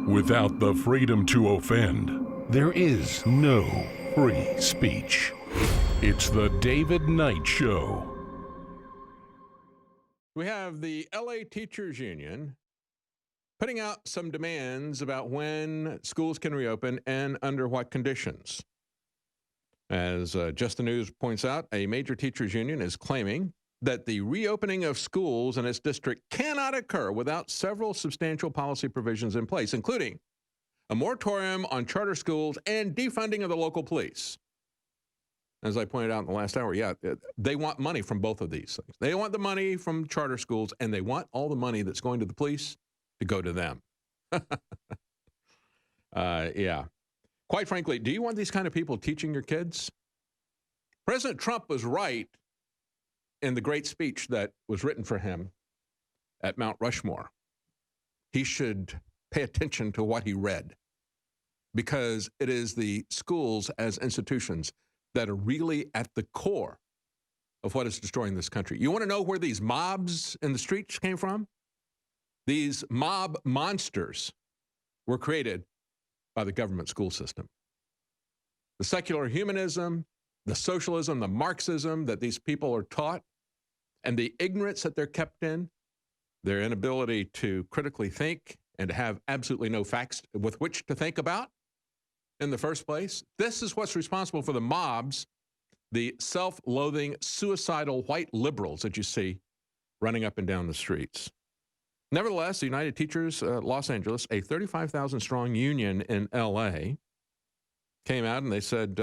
Without the freedom to offend, there is no free speech. It's the David Knight Show. We have the LA Teachers Union putting out some demands about when schools can reopen and under what conditions. As Just the News points out, a major teachers union is claiming that the reopening of schools in its district cannot occur without several substantial policy provisions in place, including a moratorium on charter schools and defunding of the local police. As I pointed out in the last hour, they want money from both of these things. They want the money from charter schools, and they want all the money that's going to the police to go to them. Quite frankly, do you want these kind of people teaching your kids? President Trump was right in the great speech that was written for him at Mount Rushmore. He should pay attention to what he read, because it is the schools as institutions that are really at the core of what is destroying this country. You want to know where these mobs in the streets came from? These mob monsters were created by the government school system. The secular humanism, the socialism, the Marxism that these people are taught, and the ignorance that they're kept in, their inability to critically think and to have absolutely no facts with which to think about in the first place. This is what's responsible for the mobs, the self-loathing, suicidal white liberals that you see running up and down the streets. Nevertheless, the United Teachers Los Angeles, a 35,000-strong union in L.A., came out and they said,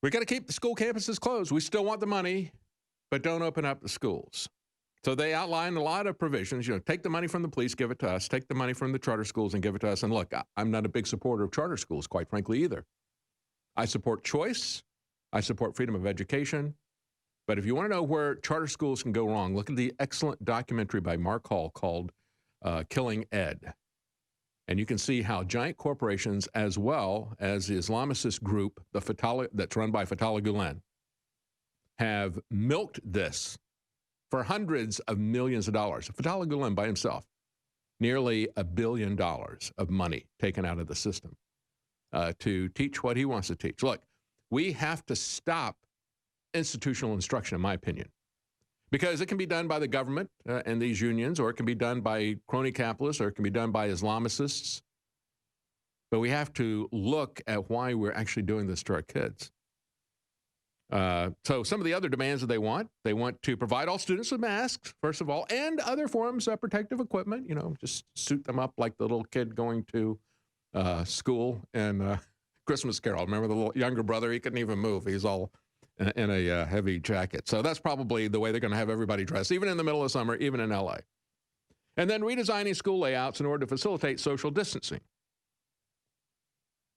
we got to keep the school campuses closed. We still want the money, but don't open up the schools. So they outlined a lot of provisions. Take the money from the police, give it to us. Take the money from the charter schools and give it to us. And look, I'm not a big supporter of charter schools, quite frankly, either. I support choice. I support freedom of education. But if you want to know where charter schools can go wrong, look at the excellent documentary by Mark Hall called Killing Ed. And you can see how giant corporations, as well as the Islamicist group, that's run by Fethullah Gulen, have milked this for hundreds of millions of dollars. Fethullah Gulen by himself, nearly $1 billion of money taken out of the system to teach what he wants to teach. Look, we have to stop institutional instruction, in my opinion, because it can be done by the government and these unions, or it can be done by crony capitalists, or it can be done by Islamicists. But we have to look at why we're actually doing this to our kids. So some of the other demands that they want to provide all students with masks, first of all, and other forms of protective equipment, just suit them up like the little kid going to school in Christmas Carol. Remember the little younger brother? He couldn't even move. He's all in a heavy jacket. So that's probably the way they're going to have everybody dressed, even in the middle of summer, even in LA. And then redesigning school layouts in order to facilitate social distancing.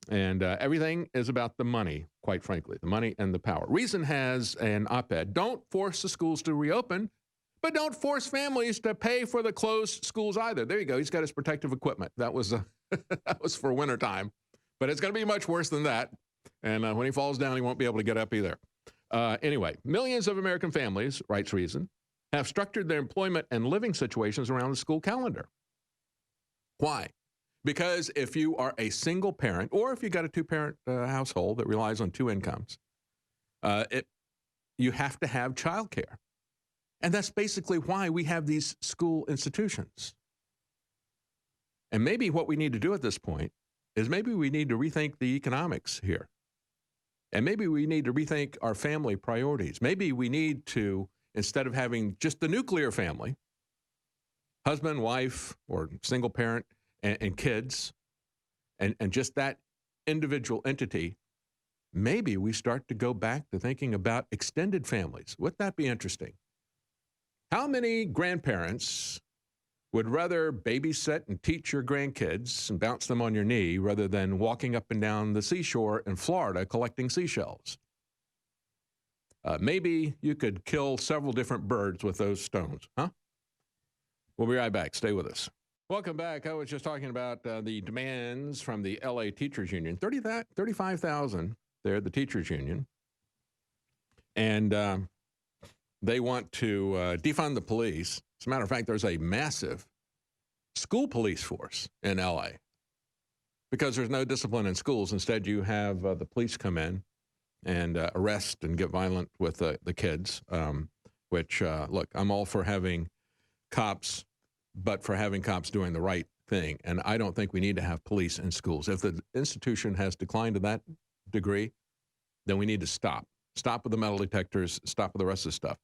And everything is about the money, quite frankly, the money and the power. Reason has an op-ed: don't force the schools to reopen, but don't force families to pay for the closed schools either. There you go. He's got his protective equipment. That was that was for wintertime, but it's going to be much worse than that. And when he falls down, he won't be able to get up either. Anyway, millions of American families, writes Reason, have structured their employment and living situations around the school calendar. Why? Because if you are a single parent, or if you got a two-parent household that relies on two incomes, you have to have childcare. And that's basically why we have these school institutions. And maybe what we need to do at this point is maybe we need to rethink the economics here. And maybe we need to rethink our family priorities. Maybe we need to, instead of having just the nuclear family, husband, wife, or single parent, and kids, and just that individual entity, maybe we start to go back to thinking about extended families. Wouldn't that be interesting? How many grandparents would rather babysit and teach your grandkids and bounce them on your knee rather than walking up and down the seashore in Florida collecting seashells? Maybe you could kill several different birds with those stones, huh? We'll be right back. Stay with us. Welcome back. I was just talking about the demands from the LA Teachers Union. 35,000 there, the Teachers Union. And they want to defund the police. As a matter of fact, there's a massive school police force in LA because there's no discipline in schools. Instead, you have the police come in and arrest and get violent with the kids, which, look, I'm all for having cops, but for having cops doing the right thing. And I don't think we need to have police in schools. If the institution has declined to that degree, then we need to stop. Stop with the metal detectors, stop with the rest of the stuff.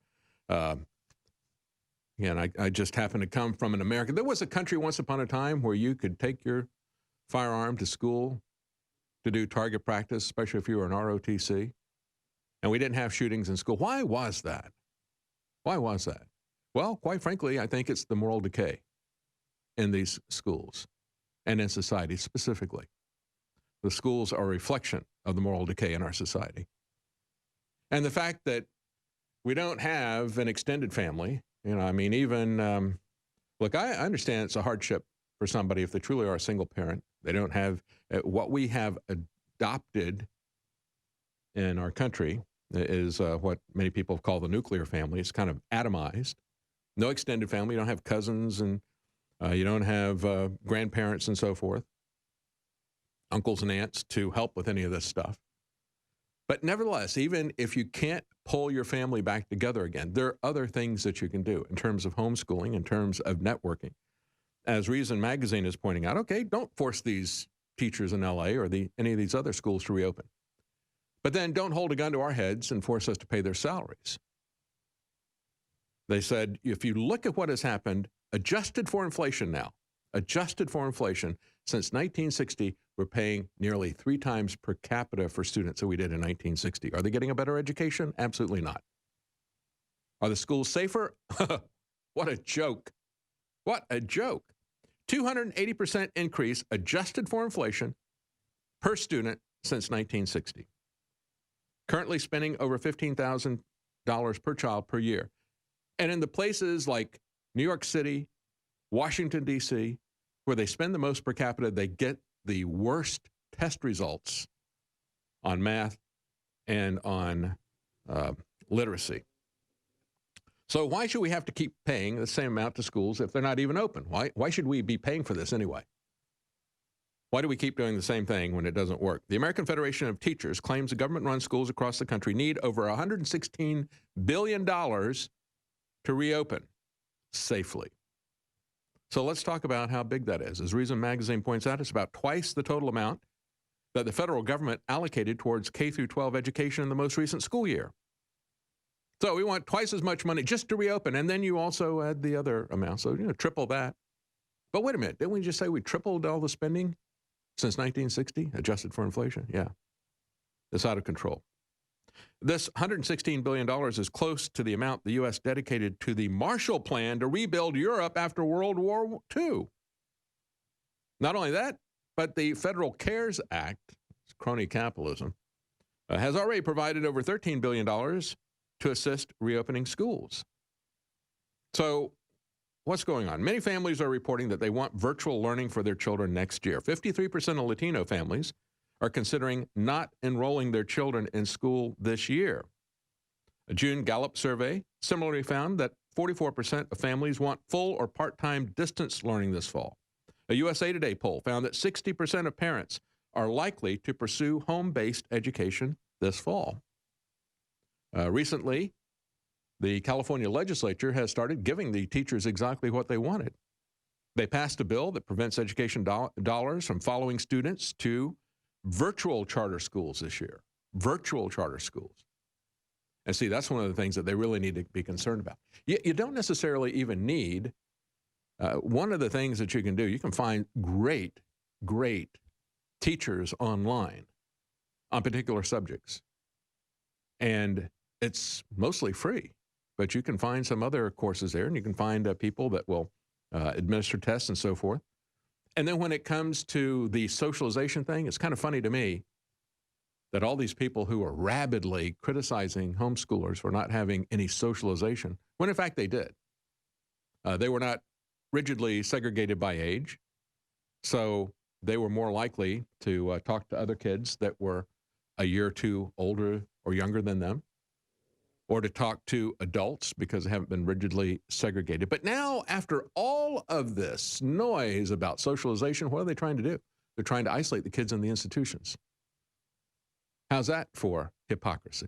Again, I just happen to come from an American. There was a country once upon a time where you could take your firearm to school to do target practice, especially if you were an ROTC, and we didn't have shootings in school. Why was that? Why was that? Well, quite frankly, I think it's the moral decay in these schools and in society specifically. The schools are a reflection of the moral decay in our society. And the fact that we don't have an extended family, I mean, even, look, I understand it's a hardship for somebody if they truly are a single parent. They don't have what we have adopted in our country is what many people call the nuclear family. It's kind of atomized. No extended family. You don't have cousins and you don't have grandparents and so forth, uncles and aunts to help with any of this stuff. But nevertheless, even if you can't pull your family back together again, there are other things that you can do in terms of homeschooling, in terms of networking. As Reason Magazine is pointing out, okay, don't force these teachers in LA or any of these other schools to reopen. But then don't hold a gun to our heads and force us to pay their salaries. They said, if you look at what has happened, adjusted for inflation now, adjusted for inflation, since 1960, we're paying nearly 3 times per capita for students than we did in 1960. Are they getting a better education? Absolutely not. Are the schools safer? What a joke. What a joke. 280% increase adjusted for inflation per student since 1960. Currently spending over $15,000 per child per year. And in the places like New York City, Washington, D.C., where they spend the most per capita, they get the worst test results on math and on literacy. So why should we have to keep paying the same amount to schools if they're not even open? Why should we be paying for this anyway? Why do we keep doing the same thing when it doesn't work? The American Federation of Teachers claims the government-run schools across the country need over $116 billion to reopen safely. So let's talk about how big that is. As Reason Magazine points out, it's about twice the total amount that the federal government allocated towards K-12 education in the most recent school year. So we want twice as much money just to reopen, and then you also add the other amount, so triple that. But wait a minute, didn't we just say we tripled all the spending since 1960, adjusted for inflation? Yeah, it's out of control. This $116 billion is close to the amount the U.S. dedicated to the Marshall Plan to rebuild Europe after World War II. Not only that, but the Federal CARES Act, crony capitalism, has already provided over $13 billion to assist reopening schools. So what's going on? Many families are reporting that they want virtual learning for their children next year. 53% of Latino families are considering not enrolling their children in school this year. A June Gallup survey similarly found that 44% of families want full or part-time distance learning this fall. A USA Today poll found that 60% of parents are likely to pursue home-based education this fall. Recently, the California legislature has started giving the teachers exactly what they wanted. They passed a bill that prevents education dollars from following students to virtual charter schools this year. Virtual charter schools. And see, that's one of the things that they really need to be concerned about. You don't necessarily even need, one of the things that you can do, you can find great teachers online on particular subjects. And it's mostly free, but you can find some other courses there, and you can find people that will administer tests and so forth. And then when it comes to the socialization thing, it's kind of funny to me that all these people who are rabidly criticizing homeschoolers for not having any socialization, when in fact they did. They were not rigidly segregated by age, so they were more likely to talk to other kids that were a year or two older or younger than them. or to talk to adults because they haven't been rigidly segregated. But now, after all of this noise about socialization, what are they trying to do? They're trying to isolate the kids in the institutions. How's that for hypocrisy?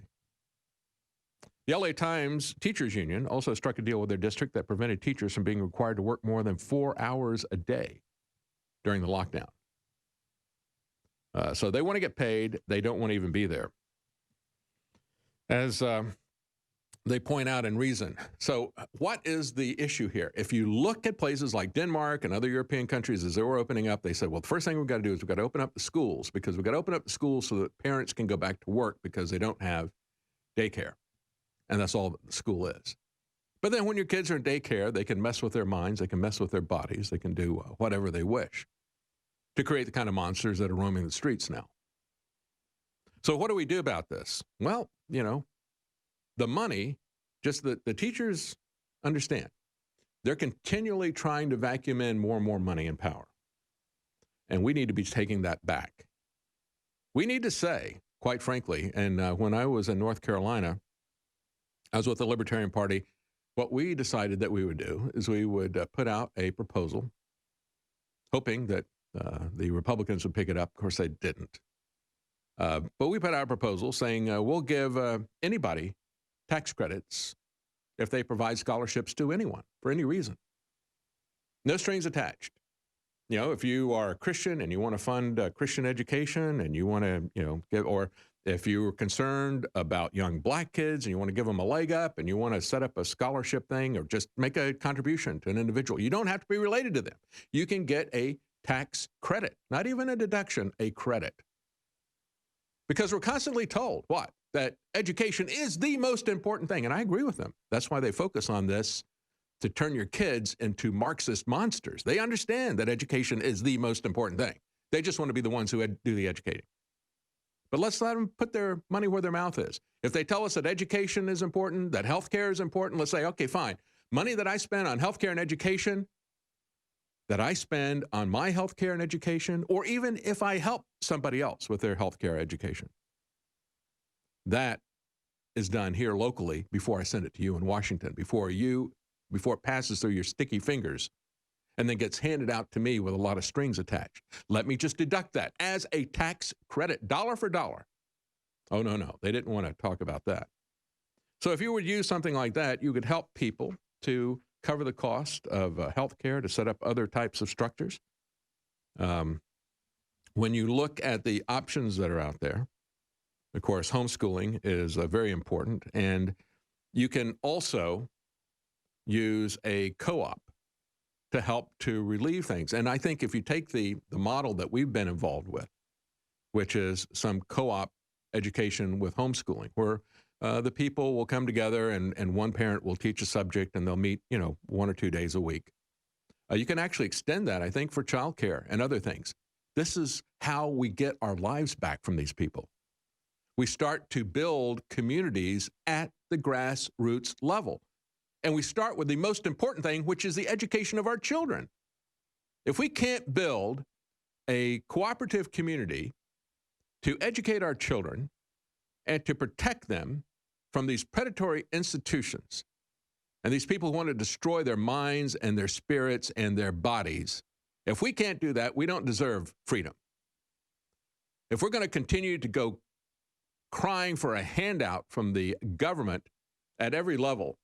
The LA Times Teachers Union also struck a deal with their district that prevented teachers from being required to work more than 4 hours a day during the lockdown. So they want to get paid. They don't want to even be there. As they point out in Reason. So what is the issue here? If you look at places like Denmark and other European countries as they were opening up, they said, well, the first thing we've got to do is we've got to open up the schools, because we've got to open up the schools so that parents can go back to work because they don't have daycare. And that's all that the school is. But then when your kids are in daycare, they can mess with their minds, they can mess with their bodies, they can do whatever they wish to create the kind of monsters that are roaming the streets now. So what do we do about this? Well, you know, the money, just the teachers understand. They're continually trying to vacuum in more and more money and power. And we need to be taking that back. We need to say, quite frankly, and when I was in North Carolina, I was with the Libertarian Party. What we decided that we would do is we would put out a proposal, hoping that the Republicans would pick it up. Of course, they didn't. But we put out a proposal saying we'll give anybody tax credits if they provide scholarships to anyone for any reason. No strings attached. You know, if you are a Christian and you want to fund Christian education and you want to, you know, give, or if you're concerned about young black kids and you want to give them a leg up and you want to set up a scholarship thing or just make a contribution to an individual, you don't have to be related to them. You can get a tax credit, not even a deduction, a credit. Because we're constantly told, what? That education is the most important thing. And I agree with them. That's why they focus on this, to turn your kids into Marxist monsters. They understand that education is the most important thing. They just want to be the ones who do the educating. But let's let them put their money where their mouth is. If they tell us that education is important, that healthcare is important, let's say, okay, fine. Money that I spend on healthcare and education, that I spend on my healthcare and education, or even if I help somebody else with their healthcare education, that is done here locally before I send it to you in Washington, before it passes through your sticky fingers and then gets handed out to me with a lot of strings attached. Let me just deduct that as a tax credit, dollar for dollar. Oh, no, they didn't want to talk about that. So if you would use something like that, you could help people to cover the cost of health care, to set up other types of structures. When you look at the options that are out there, of course, homeschooling is very important. And you can also use a co-op to help to relieve things. And I think if you take the model that we've been involved with, which is some co-op education with homeschooling, where the people will come together and one parent will teach a subject and they'll meet, 1 or 2 days a week. You can actually extend that, I think, for childcare and other things. This is how we get our lives back from these people. We start to build communities at the grassroots level. And we start with the most important thing, which is the education of our children. If we can't build a cooperative community to educate our children and to protect them from these predatory institutions and these people who want to destroy their minds and their spirits and their bodies, if we can't do that, we don't deserve freedom. If we're going to continue to go crying for a handout from the government at every level,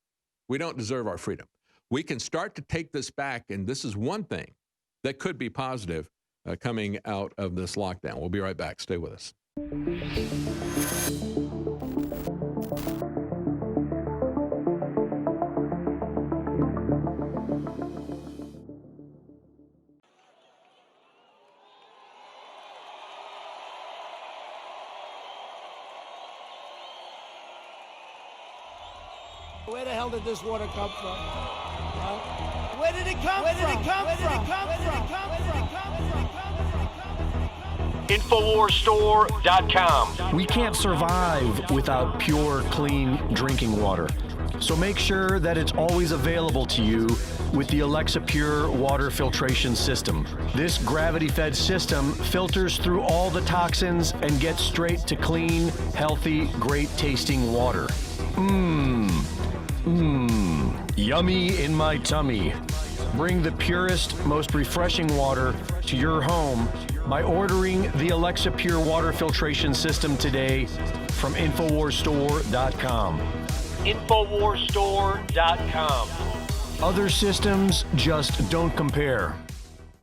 we don't deserve our freedom. We can start to take this back, and this is one thing that could be positive coming out of this lockdown. We'll be right back. Stay with us. Where the hell did this water come from? Where did it come from? Infowarstore.com. We can't survive without pure, clean drinking water. So make sure that it's always available to you with the Alexa Pure water filtration system. This gravity-fed system filters through all the toxins and gets straight to clean, healthy, great-tasting water. Yummy in my tummy. Bring the purest, most refreshing water to your home by ordering the Alexa Pure Water Filtration System today from InfoWarsStore.com. InfoWarsStore.com. Other systems just don't compare.